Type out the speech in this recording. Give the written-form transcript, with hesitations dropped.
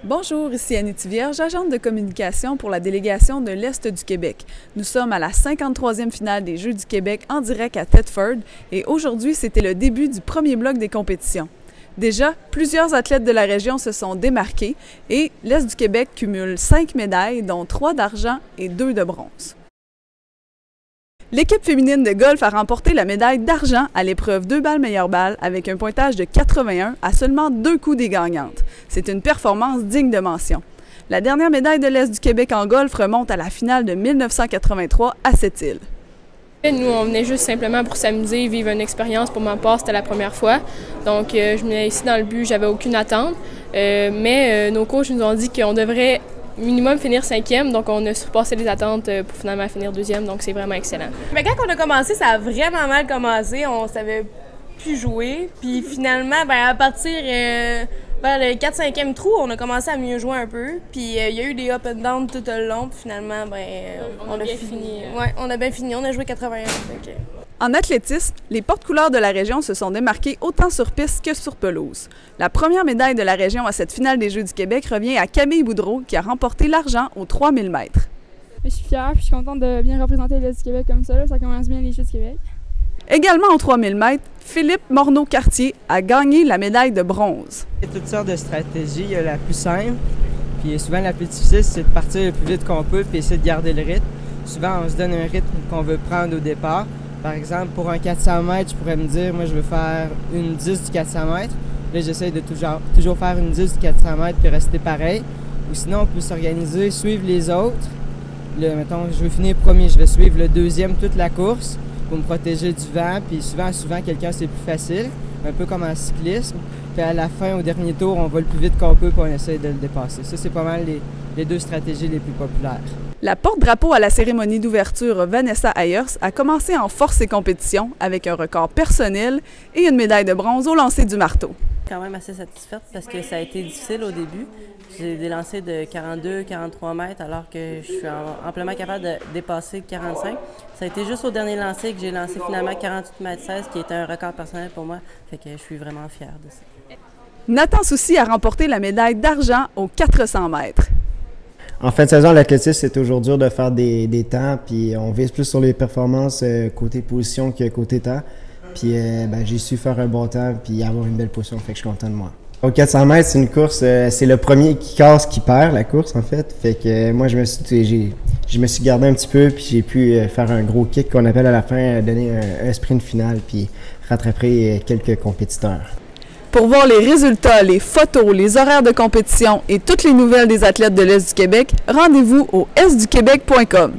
Bonjour, ici Annie Vierge, agente de communication pour la délégation de l'Est du Québec. Nous sommes à la 53e finale des Jeux du Québec en direct à Thetford et aujourd'hui, c'était le début du premier bloc des compétitions. Déjà, plusieurs athlètes de la région se sont démarqués et l'Est du Québec cumule 5 médailles, dont 3 d'argent et 2 de bronze. L'équipe féminine de golf a remporté la médaille d'argent à l'épreuve 2 balles meilleure balle avec un pointage de 81 à seulement 2 coups des gagnantes. C'est une performance digne de mention. La dernière médaille de l'Est du Québec en golf remonte à la finale de 1983 à Sept-Îles. Nous, on venait juste simplement pour s'amuser, vivre une expérience. Pour ma part, c'était la première fois. Donc, je venais ici dans le but, j'avais aucune attente. Mais nos coachs nous ont dit qu'on devrait minimum finir 5e, donc on a surpassé les attentes pour finalement finir 2e, donc c'est vraiment excellent. Mais quand on a commencé, ça a vraiment mal commencé, on savait plus jouer, puis finalement, à partir vers le 4-5e trou, on a commencé à mieux jouer un peu, puis il y a eu des up and down tout le long, puis finalement, on a fini. Ouais, on a bien fini, on a joué 81. Okay. En athlétisme, les porte-couleurs de la région se sont démarqués autant sur piste que sur pelouse. La première médaille de la région à cette finale des Jeux du Québec revient à Camille Boudreau, qui a remporté l'argent aux 3000 mètres. Je suis fière et je suis contente de bien représenter l'Est du Québec comme ça. Ça commence bien les Jeux du Québec. Également aux 3000 mètres, Philippe Morneau-Cartier a gagné la médaille de bronze. Il y a toutes sortes de stratégies. Il y a la plus simple, puis souvent la plus difficile, c'est de partir le plus vite qu'on peut puis essayer de garder le rythme. Souvent, on se donne un rythme qu'on veut prendre au départ. Par exemple, pour un 400 mètres, je pourrais me dire, moi, je veux faire une 10 du 400 mètres. Là, j'essaie de toujours faire une 10 du 400 mètres puis rester pareil. Ou sinon, on peut s'organiser, suivre les autres. Là, mettons, je veux finir premier, je vais suivre le deuxième toute la course pour me protéger du vent. Puis souvent, quelqu'un, c'est plus facile, un peu comme en cyclisme. Puis à la fin, au dernier tour, on va le plus vite qu'on peut puis on essaie de le dépasser. Ça, c'est pas mal les deux stratégies les plus populaires. La porte-drapeau à la cérémonie d'ouverture, Vanessa Ayers, a commencé en force et compétition avec un record personnel et une médaille de bronze au lancer du marteau. Quand même assez satisfaite parce que ça a été difficile au début. J'ai des lancers de 42-43 mètres alors que je suis amplement capable de dépasser 45. Ça a été juste au dernier lancer que j'ai lancé finalement 48 mètres 16 qui était un record personnel pour moi. Fait que je suis vraiment fière de ça. Nathan Soucy a remporté la médaille d'argent aux 400 mètres. En fin de saison, l'athlétisme, c'est toujours dur de faire des temps, puis on vise plus sur les performances côté position que côté temps. Puis j'ai su faire un bon temps puis avoir une belle position, fait que je suis content de moi. Au 400 mètres, c'est une course, c'est le premier qui casse qui perd la course en fait. Fait que moi, je me suis gardé un petit peu puis j'ai pu faire un gros kick qu'on appelle à la fin, donner un sprint final puis rattraper quelques compétiteurs. Pour voir les résultats, les photos, les horaires de compétition et toutes les nouvelles des athlètes de l'Est du Québec, rendez-vous au estduquebec.com.